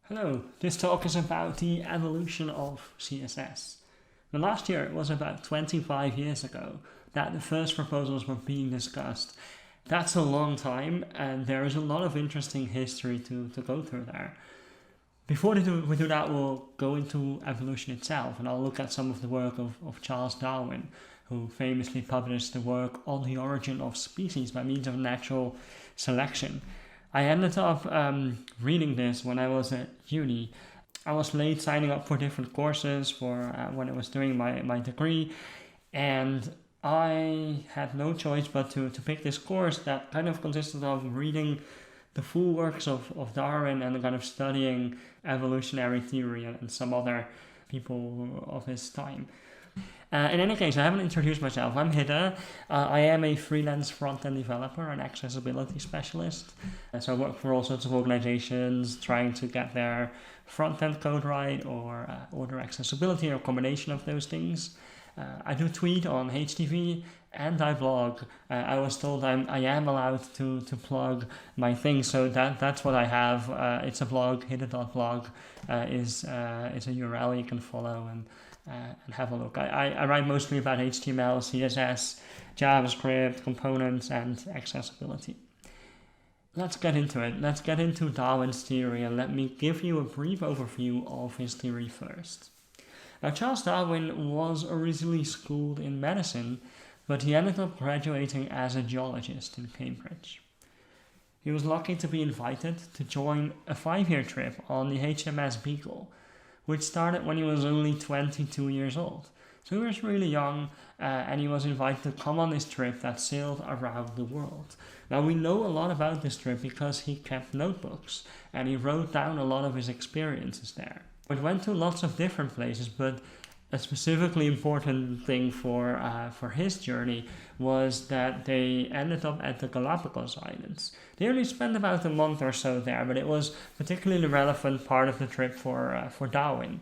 Hello, this talk is about the evolution of CSS. Now, last year, it was about 25 years ago that the first proposals were being discussed. That's a long time, and there is a lot of interesting history to go through there. Before we do that, we'll go into evolution itself, and I'll look at some of the work of Charles Darwin, who famously published the work On the Origin of Species by Means of Natural Selection. I ended up reading this when I was at uni. I was late signing up for different courses for when I was doing my degree, and I had no choice but to pick this course that kind of consisted of reading the full works of Darwin and kind of studying evolutionary theory and some other people of his time. In any case, I haven't introduced myself. I'm Hidde. I am a freelance front-end developer and accessibility specialist. So I work for all sorts of organizations trying to get their front-end code right or their accessibility or a combination of those things. I do tweet on HTV and I blog. I was told I am allowed to plug my things, so that's what I have. It's a blog. Hidde.blog is a URL you can follow and have a look. I write mostly about HTML, CSS, JavaScript, components, and accessibility. Let's get into it. Let's get into Darwin's theory, and let me give you a brief overview of his theory first. Now, Charles Darwin was originally schooled in medicine, but he ended up graduating as a geologist in Cambridge. He was lucky to be invited to join a 5-year trip on the HMS Beagle, which started when he was only 22 years old. So he was really young, and he was invited to come on this trip that sailed around the world. Now, we know a lot about this trip because he kept notebooks, and he wrote down a lot of his experiences there. It went to lots of different places, but a specifically important thing for his journey was that they ended up at the Galapagos Islands. They only spent about a month or so there, but it was particularly relevant part of the trip for Darwin.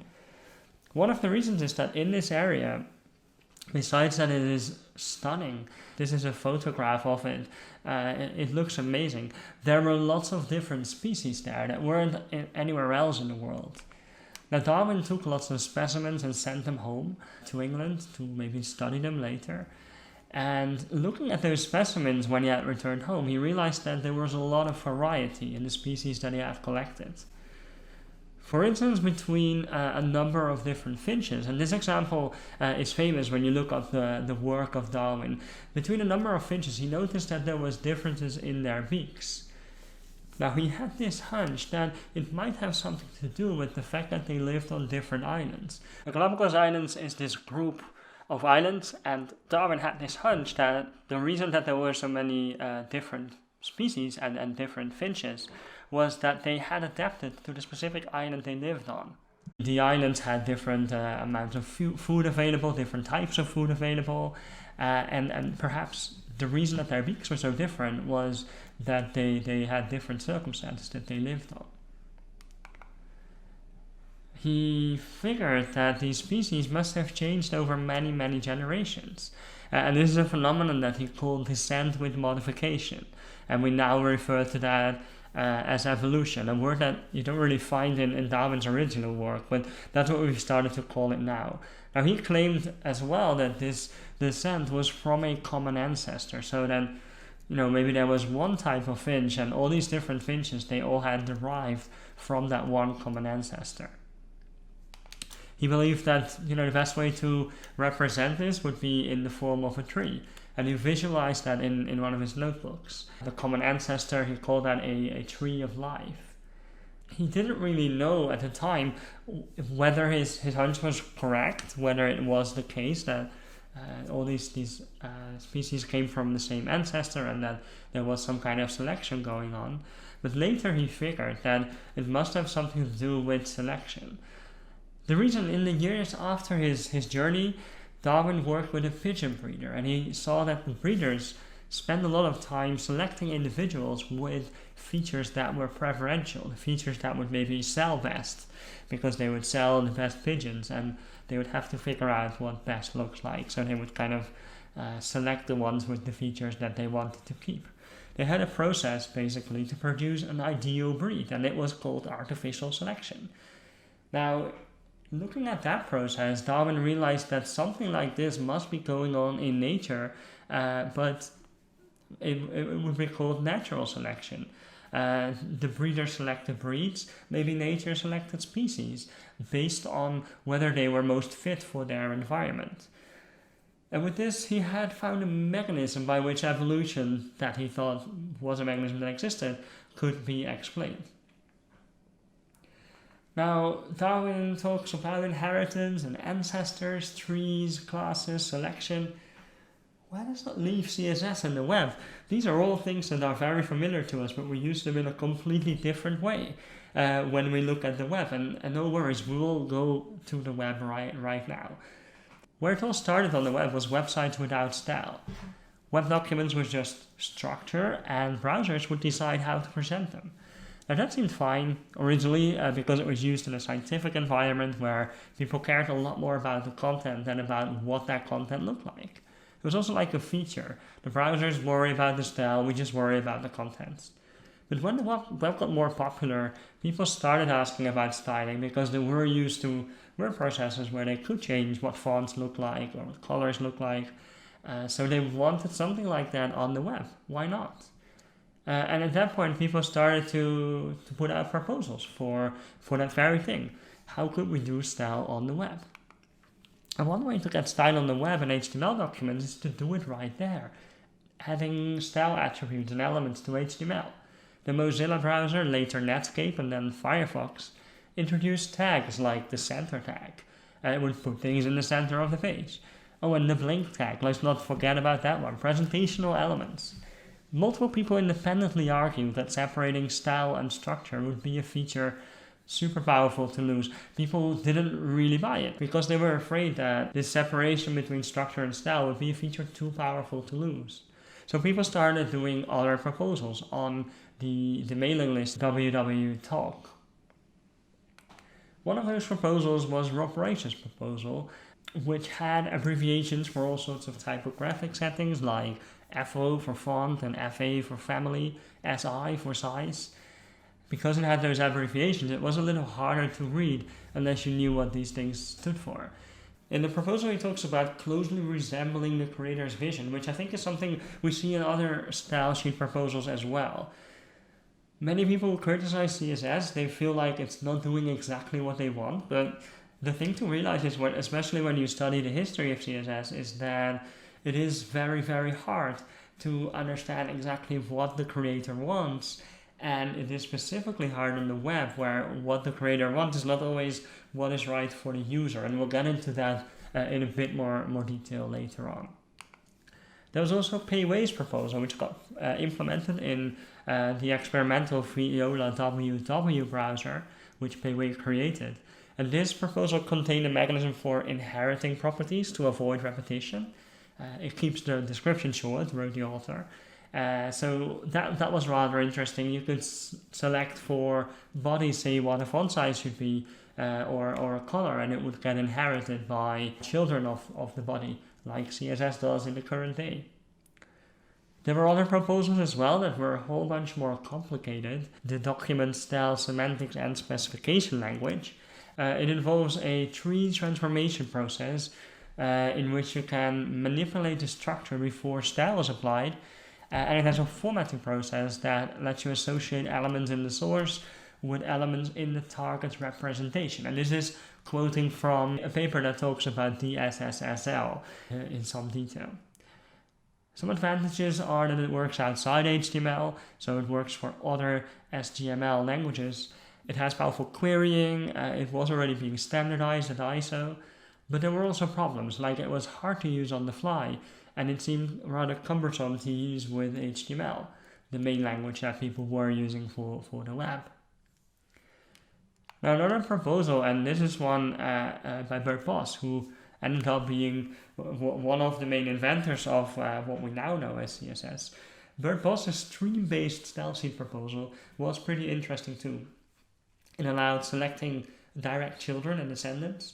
One of the reasons is that in this area, besides that it is stunning, this is a photograph of it, it looks amazing. There were lots of different species there that weren't anywhere else in the world. Now, Darwin took lots of specimens and sent them home to England to maybe study them later. And looking at those specimens when he had returned home, he realized that there was a lot of variety in the species that he had collected. For instance, between a number of different finches, and this example is famous when you look up the work of Darwin. Between a number of finches, he noticed that there was differences in their beaks. Now, he had this hunch that it might have something to do with the fact that they lived on different islands. The Galapagos Islands is this group of islands, and Darwin had this hunch that the reason that there were so many different species and different finches was that they had adapted to the specific island they lived on. The islands had different amounts of food available, different types of food available, and perhaps the reason that their beaks were so different was that they had different circumstances that they lived on. He figured that these species must have changed over many, many generations. And this is a phenomenon that he called descent with modification. And we now refer to that as evolution, a word that you don't really find in Darwin's original work, but that's what we've started to call it now. Now, he claimed as well that this descent was from a common ancestor, so that, maybe there was one type of finch, and all these different finches, they all had derived from that one common ancestor. He believed that, the best way to represent this would be in the form of a tree. And he visualized that in one of his notebooks. The common ancestor, he called that a tree of life. He didn't really know at the time whether his hunch was correct, whether it was the case that all these species came from the same ancestor and that there was some kind of selection going on. But later he figured that it must have something to do with selection. The reason, in the years after his journey, Darwin worked with a pigeon breeder, and he saw that the breeders spend a lot of time selecting individuals with features that were preferential, the features that would maybe sell best, because they would sell the best pigeons, and they would have to figure out what best looks like. So they would kind of select the ones with the features that they wanted to keep. They had a process basically to produce an ideal breed, and it was called artificial selection. Now, looking at that process, Darwin realized that something like this must be going on in nature, but it would be called natural selection. The breeder selected breeds, maybe nature selected species, based on whether they were most fit for their environment. And with this, he had found a mechanism by which evolution, that he thought was a mechanism that existed, could be explained. Now, Darwin talks about inheritance and ancestors, trees, classes, selection. Why does that leave CSS and the web? These are all things that are very familiar to us, but we use them in a completely different way when we look at the web. And no worries, we will go to the web right now. Where it all started on the web was websites without style. Web documents was just structure, and browsers would decide how to present them. Now that seemed fine originally because it was used in a scientific environment where people cared a lot more about the content than about what that content looked like. It was also like a feature. The browsers worry about the style, we just worry about the contents. But when the web got more popular, people started asking about styling because they were used to word processors where they could change what fonts look like or what colors look like. So they wanted something like that on the web. Why not? And at that point, people started to put out proposals for that very thing. How could we do style on the web? And one way to get style on the web in HTML documents is to do it right there, adding style attributes and elements to HTML. The Mozilla browser, later Netscape and then Firefox, introduced tags like the center tag. It would put things in the center of the page. Oh, and the blink tag, let's not forget about that one. Presentational elements. Multiple people independently argued that separating style and structure would be a feature super powerful to lose. People didn't really buy it because they were afraid that this separation between structure and style would be a feature too powerful to lose. So people started doing other proposals on the mailing list www.talk. One of those proposals was Rob Rice's proposal, which had abbreviations for all sorts of typographic settings like FO for font and FA for family, SI for size. Because it had those abbreviations, it was a little harder to read unless you knew what these things stood for. In the proposal, he talks about closely resembling the creator's vision, which I think is something we see in other style sheet proposals as well. Many people criticize CSS, they feel like it's not doing exactly what they want, but the thing to realize is, especially when you study the history of CSS, is that it is very, very hard to understand exactly what the creator wants. And it is specifically hard on the web, where what the creator wants is not always what is right for the user. And we'll get into that in a bit more detail later on. There was also Payway's proposal, which got implemented in the experimental Viola WW browser, which Payway created. And this proposal contained a mechanism for inheriting properties to avoid repetition. It keeps the description short, wrote the author. So that was rather interesting. You could select for body, say what a font size should be, or a color, and it would get inherited by children of the body, like CSS does in the current day. There were other proposals as well that were a whole bunch more complicated. The document style, semantics, and specification language. It involves a tree transformation process in which you can manipulate the structure before style is applied. And it has a formatting process that lets you associate elements in the source with elements in the target representation. And this is quoting from a paper that talks about DSSSL in some detail. Some advantages are that it works outside HTML, so it works for other SGML languages. It has powerful querying, it was already being standardized at ISO, but there were also problems, like it was hard to use on the fly, and it seemed rather cumbersome to use with HTML, the main language that people were using for the web. Now another proposal, and this is one by Bert Bos, who ended up being one of the main inventors of what we now know as CSS. Bert Bos's stream-based style sheet proposal was pretty interesting too. It allowed selecting direct children and descendants.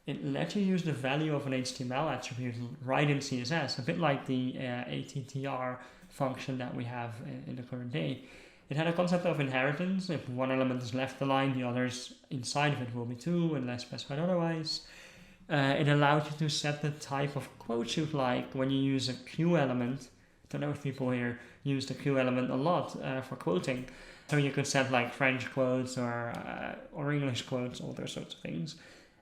it lets you use the value of an HTML attribute right in CSS, a bit like the attr function that we have in the current day. It had a concept of inheritance. If one element is left aligned, the others inside of it will be too, unless specified otherwise. It allowed you to set the type of quotes you'd like when you use a Q element. I don't know if people here use the Q element a lot for quoting. So you could set like French quotes or English quotes, all those sorts of things.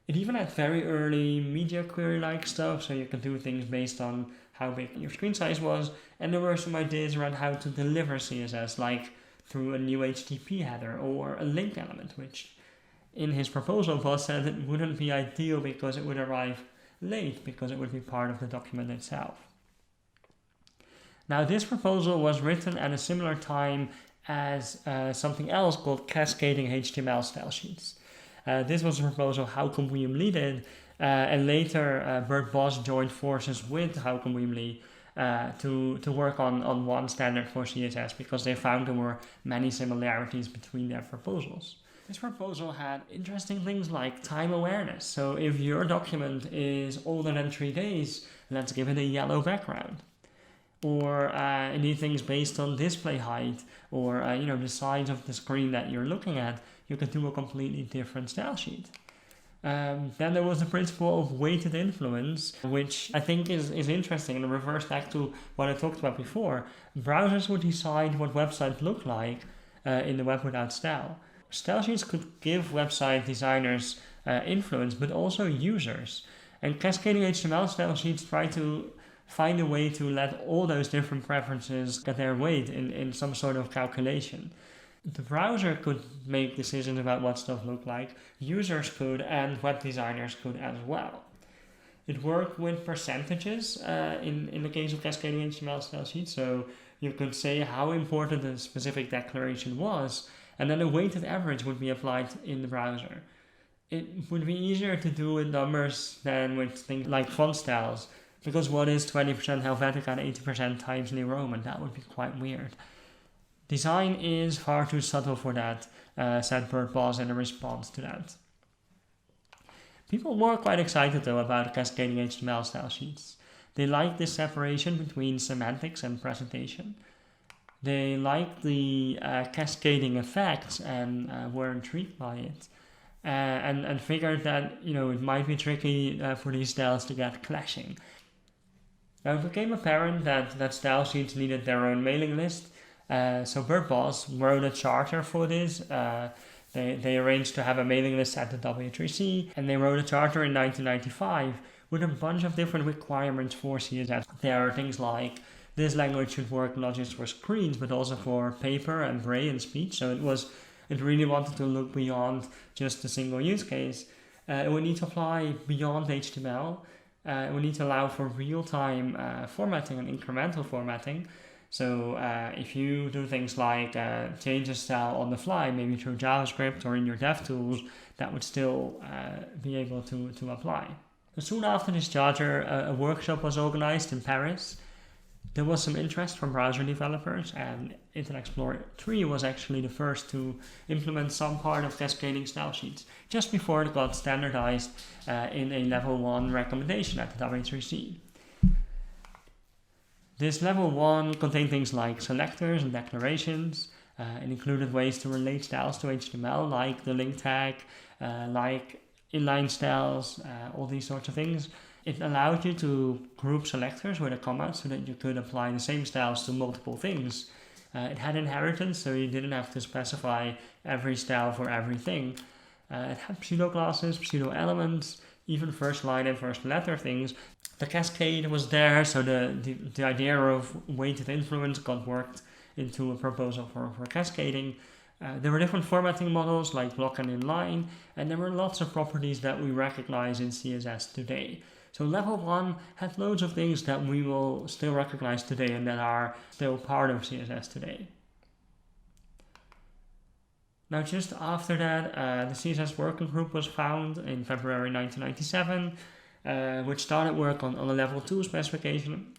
It even had very early media query-like stuff, so you could do things based on how big your screen size was. And there were some ideas around how to deliver CSS, like through a new HTTP header or a link element, which in his proposal Boss said it wouldn't be ideal because it would arrive late, because it would be part of the document itself. Now, this proposal was written at a similar time as something else called Cascading HTML style sheets. This was a proposal Haukem William Lee did, and later Bert Bos joined forces with Haukem William Lee to work on one standard for CSS, because they found there were many similarities between their proposals. This proposal had interesting things like time awareness. So if your document is older than 3 days, let's give it a yellow background. Or any things based on display height, or the size of the screen that you're looking at, you could do a completely different style sheet. Then there was the principle of weighted influence, which I think is interesting, and reverse back to what I talked about before. Browsers would decide what websites look like in the web without style. Style sheets could give website designers influence, but also users. And cascading HTML style sheets try to find a way to let all those different preferences get their weight in some sort of calculation. The browser could make decisions about what stuff looked like, users could, and web designers could as well. It worked with percentages in the case of cascading HTML style sheets, so you could say how important a specific declaration was, and then a weighted average would be applied in the browser. It would be easier to do with numbers than with things like font styles, because what is 20% Helvetica and 80% Times New Roman? That would be quite weird. Design is far too subtle for that, said Bert Bos in a response to that. People were quite excited though about cascading HTML style sheets. They liked this separation between semantics and presentation. They liked the cascading effects and were intrigued by it, and figured that it might be tricky for these styles to get clashing. Now it became apparent that style sheets needed their own mailing list, so Bert Bos wrote a charter for this. They arranged to have a mailing list at the W3C, and they wrote a charter in 1995 with a bunch of different requirements for CSS. There are things like this language should work not just for screens, but also for paper and braille and speech. So it really wanted to look beyond just a single use case. We need to apply beyond HTML. We need to allow for real-time formatting and incremental formatting. So if you do things like change a style on the fly, maybe through JavaScript or in your DevTools, that would still be able to apply. So soon after this charter, a workshop was organized in Paris. There was some interest from browser developers, and Internet Explorer 3 was actually the first to implement some part of cascading style sheets, just before it got standardized in a level 1 recommendation at the W3C. This level 1 contained things like selectors and declarations. It included ways to relate styles to HTML, like the link tag, like inline styles, all these sorts of things. It allowed you to group selectors with a comma so that you could apply the same styles to multiple things. It had inheritance, so you didn't have to specify every style for everything. It had pseudo-classes, pseudo-elements, even first line and first letter things. The cascade was there, so the idea of weighted influence got worked into a proposal for cascading. There were different formatting models like block and inline, and there were lots of properties that we recognize in CSS today. So level 1 had loads of things that we will still recognize today and that are still part of CSS today. Now just after that, the CSS working group was found in February 1997, which started work on a level 2 specification.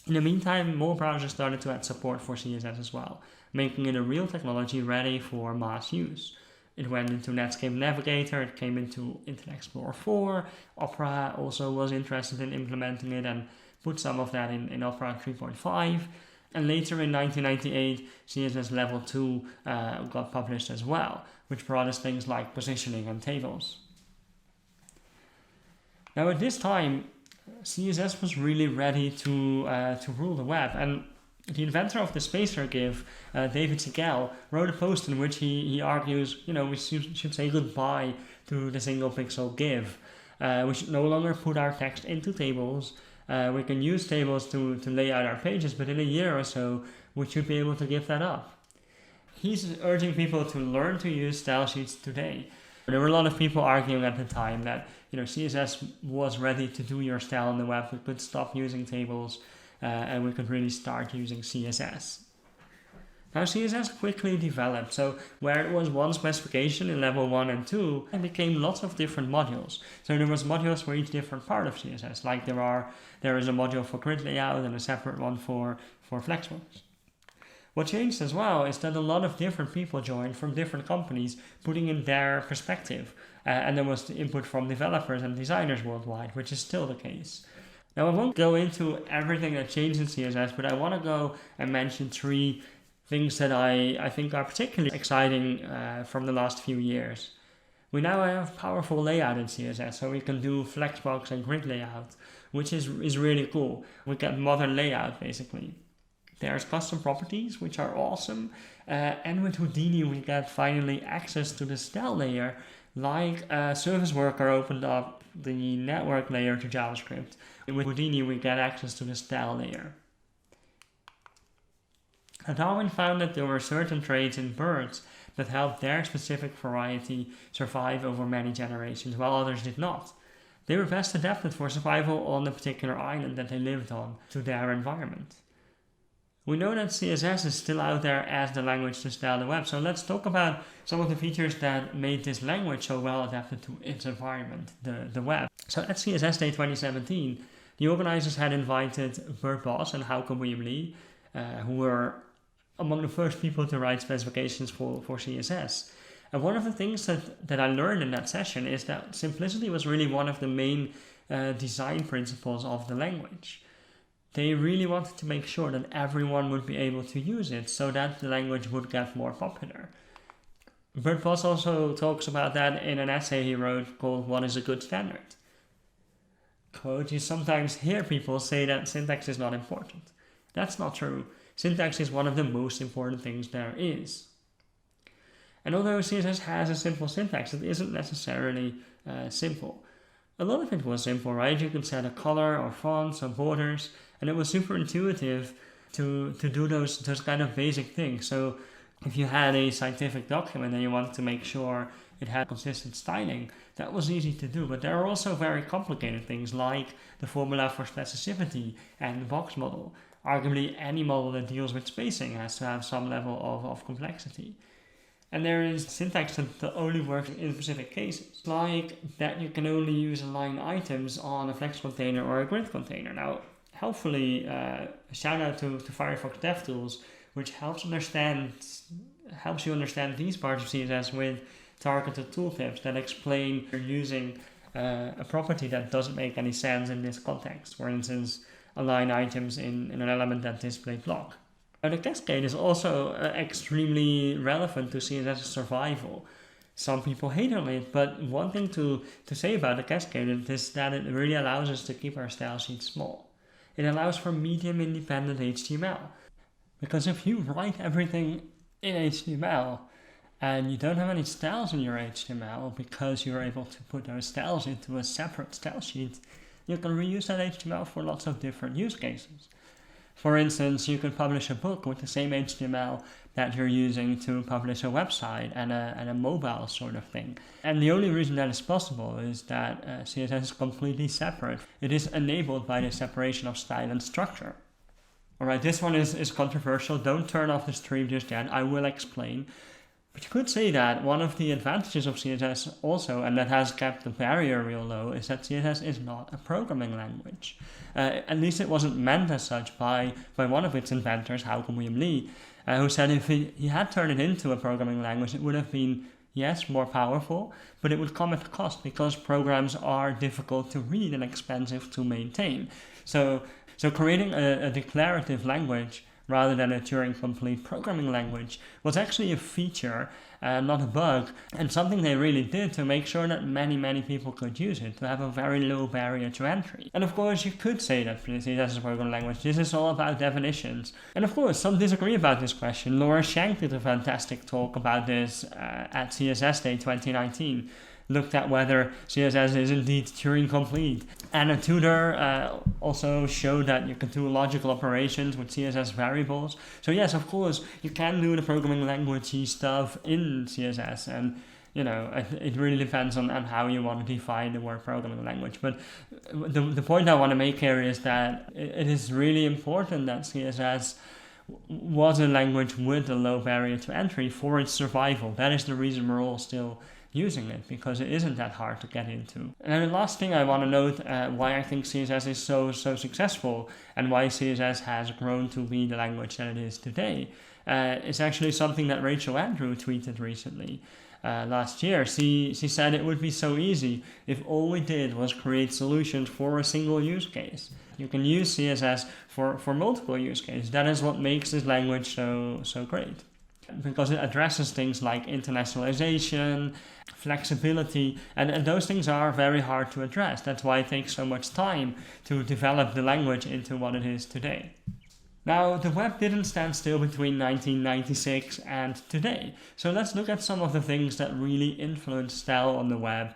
In the meantime, more browsers started to add support for CSS as well, making it a real technology ready for mass use. It went into Netscape Navigator, it came into Internet Explorer 4. Opera also was interested in implementing it and put some of that in Opera 3.5. And later in 1998, CSS Level 2 got published as well, which brought us things like positioning and tables. Now at this time, CSS was really ready to rule the web, and the inventor of the spacer GIF, David Siegel, wrote a post in which he argues, we should say goodbye to the single pixel GIF. We should no longer put our text into tables. We can use tables to lay out our pages, but in a year or so, we should be able to give that up. He's urging people to learn to use style sheets today. There were a lot of people arguing at the time that CSS was ready to do your style on the web. We could stop using tables and we could really start using CSS. Now CSS quickly developed, so where it was one specification in level 1 and 2, it became lots of different modules. So there was modules for each different part of CSS, like there is a module for grid layout and a separate one for flexbox. What changed as well is that a lot of different people joined from different companies, putting in their perspective, and there was the input from developers and designers worldwide, which is still the case. Now I won't go into everything that changed in CSS, but I want to go and mention 3 things that I think are particularly exciting from the last few years. We now have powerful layout in CSS, so we can do flexbox and grid layout, which is really cool. We get modern layout basically. There's custom properties, which are awesome, and with Houdini we get finally access to the style layer, like Service Worker opened up the network layer to JavaScript. With Houdini we get access to the style layer. Darwin found that there were certain traits in birds that helped their specific variety survive over many generations, while others did not. They were best adapted for survival on the particular island that they lived on to their environment. We know that CSS is still out there as the language to style the web, so let's talk about some of the features that made this language so well adapted to its environment, the web. So at CSS Day 2017, the organizers had invited Bert Boss and Hauke William-Lee, who were among the first people to write specifications for CSS. And one of the things that I learned in that session is that simplicity was really one of the main design principles of the language. They really wanted to make sure that everyone would be able to use it so that the language would get more popular. Bert Voss also talks about that in an essay he wrote called What is a Good Standard? Quote, you sometimes hear people say that syntax is not important. That's not true. Syntax is one of the most important things there is. And although CSS has a simple syntax, it isn't necessarily simple. A lot of it was simple, right? You could set a color or fonts or borders, and it was super intuitive to do those kind of basic things. So if you had a scientific document and you wanted to make sure it had consistent styling, that was easy to do. But there are also very complicated things like the formula for specificity and the box model. Arguably, any model that deals with spacing has to have some level of complexity. And there is syntax that only works in specific cases, like that you can only use align items on a flex container or a grid container. Now, helpfully, a shout out to Firefox DevTools, which helps you understand these parts of CSS with targeted tooltips that explain you're using a property that doesn't make any sense in this context. For instance, align items in an element that display block. Now, the Cascade is also extremely relevant to CSS survival. Some people hate on it, but one thing to say about the Cascade is that it really allows us to keep our style sheet small. It allows for medium independent HTML. Because if you write everything in HTML and you don't have any styles in your HTML because you're able to put those styles into a separate style sheet, you can reuse that HTML for lots of different use cases. For instance, you could publish a book with the same HTML that you're using to publish a website and a mobile sort of thing. And the only reason that is possible is that CSS is completely separate. It is enabled by the separation of style and structure. Alright, this one is controversial. Don't turn off the stream just yet. I will explain. But you could say that one of the advantages of CSS also, and that has kept the barrier real low, is that CSS is not a programming language. At least it wasn't meant as such by one of its inventors, Hauke William-Lee, who said if he had turned it into a programming language, it would have been Yes, more powerful, but it would come at a cost because programs are difficult to read and expensive to maintain. So creating a declarative language rather than a Turing-complete programming language was actually a feature, not a bug, and something they really did to make sure that many people could use it, to have a very low barrier to entry. And of course, you could say that CSS is a programming language. This is all about definitions. And of course, some disagree about this question. Laura Schenk did a fantastic talk about this at CSS Day 2019. Looked at whether CSS is indeed Turing-complete. Anna Tudor also showed that you can do logical operations with CSS variables. So yes, of course, you can do the programming language-y stuff in CSS, and it really depends on how you want to define the word programming language. But the point I want to make here is that it is really important that CSS was a language with a low barrier to entry for its survival. That is the reason we're all still using it, because it isn't that hard to get into. And the last thing I want to note, why I think CSS is so successful and why CSS has grown to be the language that it is today, is actually something that Rachel Andrew tweeted recently. Last year, she said it would be so easy if all we did was create solutions for a single use case. You can use CSS for multiple use cases. That is what makes this language so great, because it addresses things like internationalization, flexibility, and those things are very hard to address. That's why it takes so much time to develop the language into what it is today. Now, the web didn't stand still between 1996 and today. So let's look at some of the things that really influenced style on the web.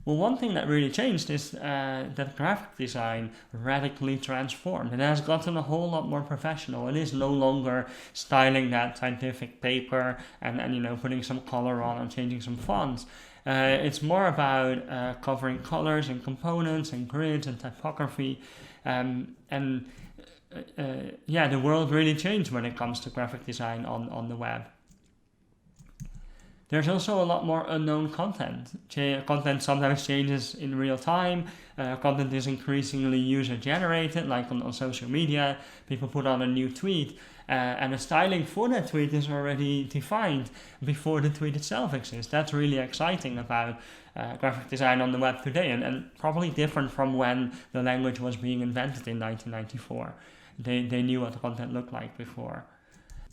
Well, one thing that really changed is that graphic design radically transformed. It has gotten a whole lot more professional. It is no longer styling that scientific paper and putting some color on and changing some fonts. It's more about covering colors and components and grids and typography. The world really changed when it comes to graphic design on the web. There's also a lot more unknown content. Content sometimes changes in real time. Content is increasingly user-generated, like on social media. People put on a new tweet, and the styling for that tweet is already defined before the tweet itself exists. That's really exciting about graphic design on the web today, and probably different from when the language was being invented in 1994. They knew what the content looked like before.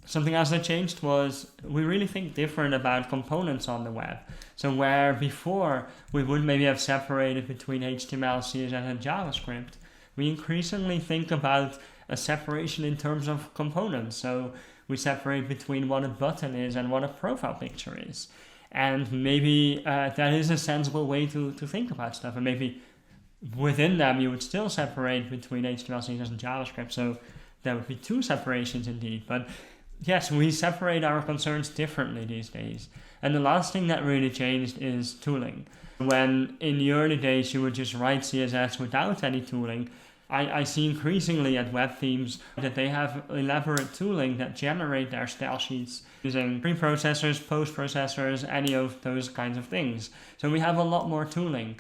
Something else that changed was we really think different about components on the web. So where before we would maybe have separated between HTML, CSS, and JavaScript, we increasingly think about a separation in terms of components. So we separate between what a button is and what a profile picture is. And maybe that is a sensible way to think about stuff. And maybe within them you would still separate between HTML, CSS, and JavaScript. So there would be two separations indeed. But yes, we separate our concerns differently these days. And the last thing that really changed is tooling. When in the early days you would just write CSS without any tooling, I see increasingly at web themes that they have elaborate tooling that generate their style sheets using preprocessors, post-processors, any of those kinds of things. So we have a lot more tooling.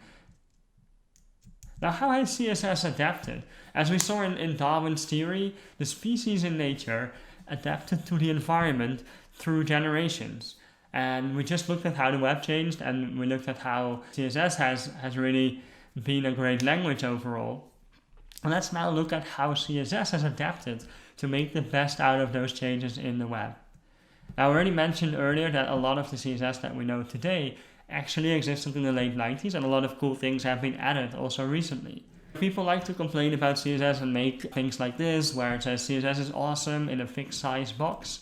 Now, how has CSS adapted? As we saw in Darwin's theory, the species in nature adapted to the environment through generations. And we just looked at how the web changed, and we looked at how CSS has really been a great language overall. And let's now look at how CSS has adapted to make the best out of those changes in the web. Now, I already mentioned earlier that a lot of the CSS that we know today actually existed in the late 90s, and a lot of cool things have been added also recently. People like to complain about CSS and make things like this, where it says CSS is awesome in a fixed size box.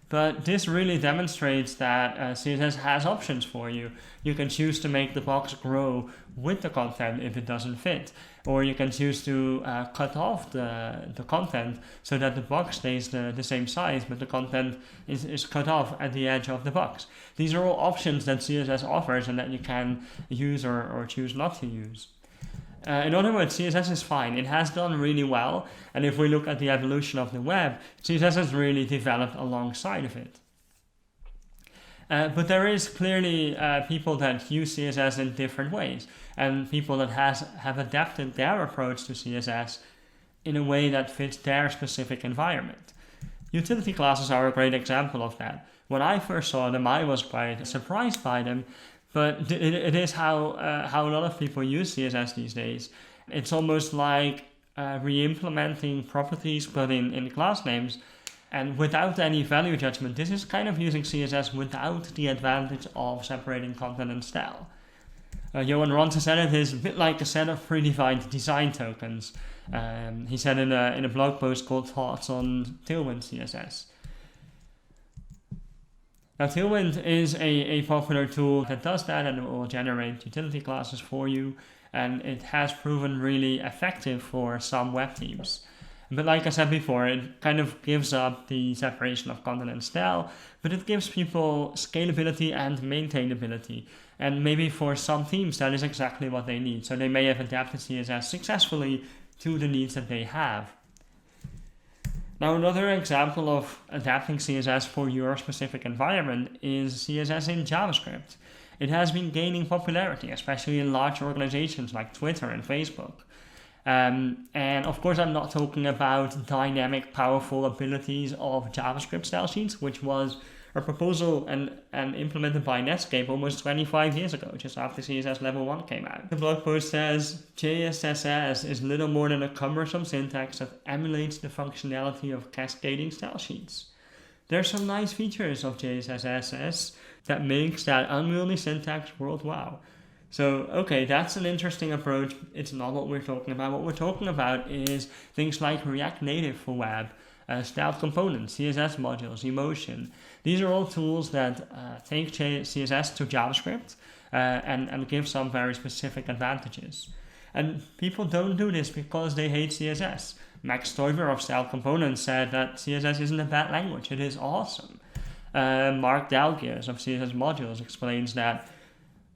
But this really demonstrates that CSS has options for you. You can choose to make the box grow with the content if it doesn't fit. Or you can choose to cut off the content so that the box stays the same size, but the content is cut off at the edge of the box. These are all options that CSS offers and that you can use or choose not to use. In other words, CSS is fine. It has done really well, and if we look at the evolution of the web, CSS has really developed alongside of it. But there is clearly people that use CSS in different ways, and people that have adapted their approach to CSS in a way that fits their specific environment. Utility classes are a great example of that. When I first saw them, I was quite surprised by them, but it is how a lot of people use CSS these days. It's almost like re-implementing properties but in class names, and without any value judgment. This is kind of using CSS without the advantage of separating content and style. Johan Ronse said it is a bit like a set of predefined design tokens. He said in a blog post called Thoughts on Tailwind CSS. Now, Tailwind is a popular tool that does that, and it will generate utility classes for you, and it has proven really effective for some web teams. But like I said before, it kind of gives up the separation of content and style, but it gives people scalability and maintainability. And maybe for some teams, that is exactly what they need. So they may have adapted CSS successfully to the needs that they have. Now, another example of adapting CSS for your specific environment is CSS in JavaScript. It has been gaining popularity, especially in large organizations like Twitter and Facebook. And of course, I'm not talking about dynamic, powerful abilities of JavaScript style sheets, which was a proposal and implemented by Netscape almost 25 years ago, just after CSS Level 1 came out. The blog post says, JSSS is little more than a cumbersome syntax that emulates the functionality of cascading style sheets. There's some nice features of JSSS that makes that unwieldy syntax worthwhile. So, okay, that's an interesting approach. It's not what we're talking about. What we're talking about is things like React Native for web, styled components, CSS modules, emotion. These are all tools that take CSS to JavaScript and give some very specific advantages. And people don't do this because they hate CSS. Max Stoiber of Styled Components said that CSS isn't a bad language, it is awesome. Mark Dalgiers of CSS Modules explains that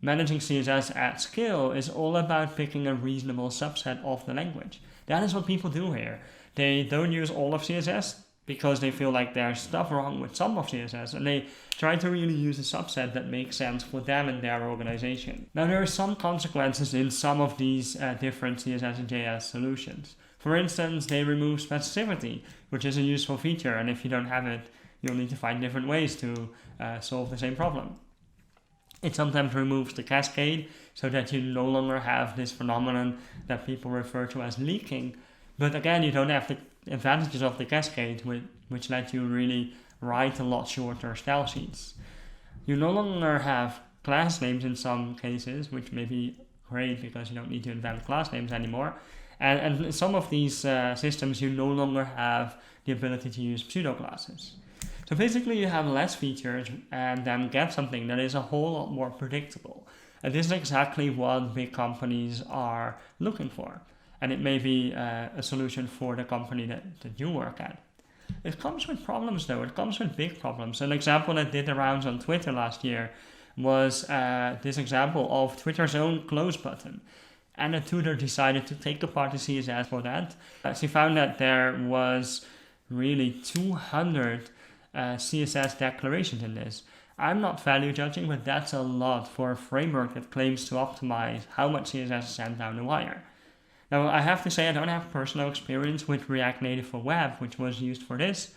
managing CSS at scale is all about picking a reasonable subset of the language. That is what people do here. They don't use all of CSS because they feel like there's stuff wrong with some of CSS, and they try to really use a subset that makes sense for them and their organization. Now, there are some consequences in some of these different CSS and JS solutions. For instance, they remove specificity, which is a useful feature, and if you don't have it, you'll need to find different ways to solve the same problem. It sometimes removes the cascade so that you no longer have this phenomenon that people refer to as leaking. But again, you don't have the advantages of the cascade, which let you really write a lot shorter style sheets. You no longer have class names in some cases, which may be great because you don't need to invent class names anymore. And in some of these systems, you no longer have the ability to use pseudo classes. So basically you have less features and then get something that is a whole lot more predictable. And this is exactly what big companies are looking for. And it may be a solution for the company that you work at. It comes with problems though, it comes with big problems. An example that did the rounds on Twitter last year was this example of Twitter's own close button. And a tutor decided to take apart the CSS for that. She found that there was really 200 CSS declarations in this. I'm not value judging, but that's a lot for a framework that claims to optimize how much CSS is sent down the wire. Now, I have to say I don't have personal experience with React Native for web, which was used for this.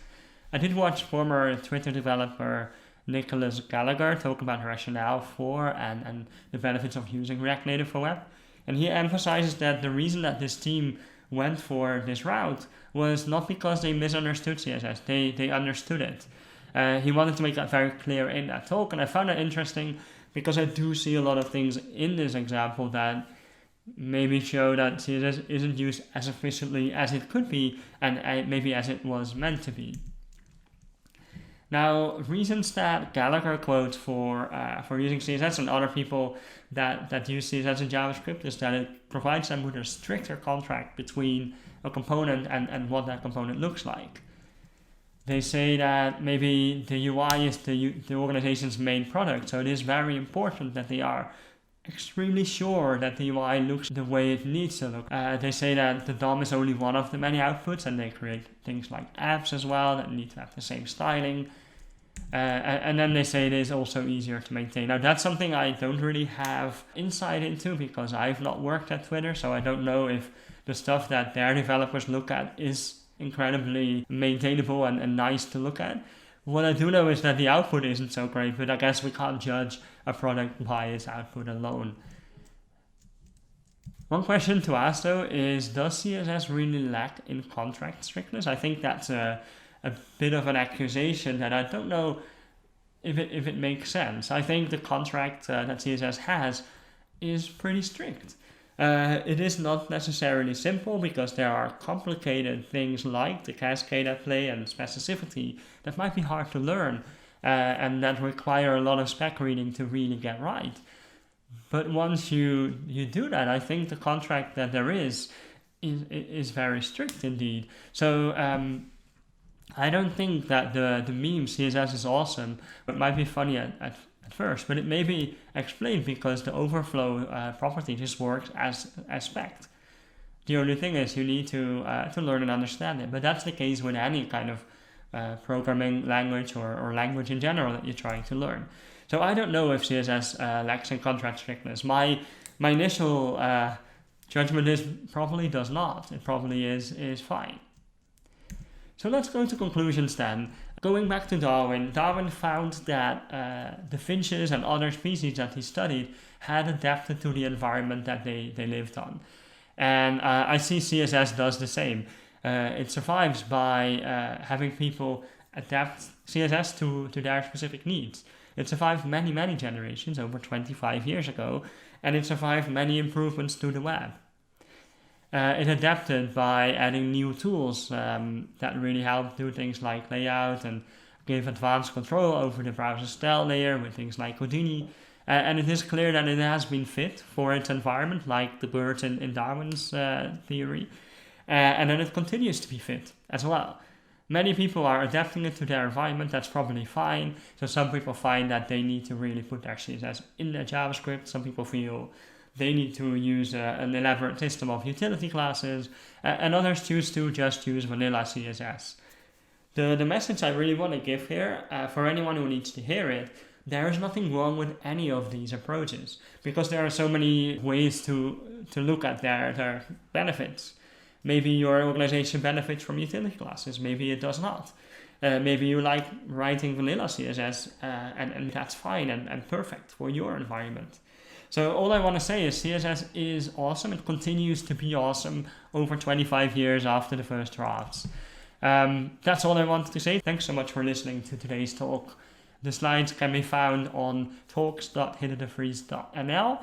I did watch former Twitter developer Nicholas Gallagher talk about the rationale for and the benefits of using React Native for web. And he emphasizes that the reason that this team went for this route was not because they misunderstood CSS, they understood it. He wanted to make that very clear in that talk, and I found that interesting because I do see a lot of things in this example that maybe show that CSS isn't used as efficiently as it could be and maybe as it was meant to be. Now, reasons that Gallagher quotes for using CSS and other people that use CSS in JavaScript is that it provides them with a stricter contract between a component and what that component looks like. They say that maybe the UI is the organization's main product, so it is very important that they are extremely sure that the UI looks the way it needs to look. They say that the DOM is only one of the many outputs, and they create things like apps as well that need to have the same styling. And then they say it is also easier to maintain. Now, that's something I don't really have insight into because I've not worked at Twitter, so I don't know if the stuff that their developers look at is incredibly maintainable and nice to look at. What I do know is that the output isn't so great, but I guess we can't judge a product by its output alone. One question to ask though is, does CSS really lack in contract strictness? I think that's a bit of an accusation that I don't know if it makes sense. I think the contract that CSS has is pretty strict. It is not necessarily simple because there are complicated things like the cascade at play and specificity that might be hard to learn and that require a lot of spec reading to really get right. But once you do that, I think the contract that there is very strict indeed. So I don't think that the meme CSS is awesome. It might be funny at first, but it may be explained because the overflow property just works as spec'd. The only thing is you need to learn and understand it. But that's the case with any kind of programming language or language in general that you're trying to learn. So I don't know if CSS lacks in contract strictness. My initial judgment is probably does not. It probably is fine. So let's go to conclusions then. Going back to Darwin found that the finches and other species that he studied had adapted to the environment that they lived on. And I see CSS does the same. It survives by having people adapt CSS to their specific needs. It survived many, many generations, over 25 years ago, and it survived many improvements to the web. It adapted by adding new tools that really helped do things like layout and gave advanced control over the browser style layer with things like Houdini. And it is clear that it has been fit for its environment, like the birds in Darwin's theory. And then it continues to be fit as well. Many people are adapting it to their environment. That's probably fine. So some people find that they need to really put their CSS in their JavaScript. Some people feel they need to use an elaborate system of utility classes, and others choose to just use vanilla CSS. The message I really want to give here, for anyone who needs to hear it, there is nothing wrong with any of these approaches, because there are so many ways to look at their benefits. Maybe your organization benefits from utility classes, maybe it does not. Maybe you like writing vanilla CSS, and that's fine and perfect for your environment. So all I want to say is CSS is awesome. It continues to be awesome over 25 years after the first drafts. That's all I wanted to say. Thanks so much for listening to today's talk. The slides can be found on talks.hiddedevries.nl.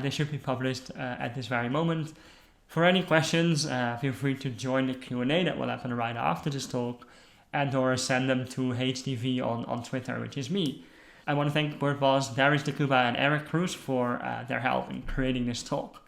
They should be published at this very moment. For any questions, feel free to join the Q&A that will happen right after this talk, and or send them to HDV on Twitter, which is me. I want to thank Bert Boss, Darius de Cuba, and Eric Cruz for their help in creating this talk.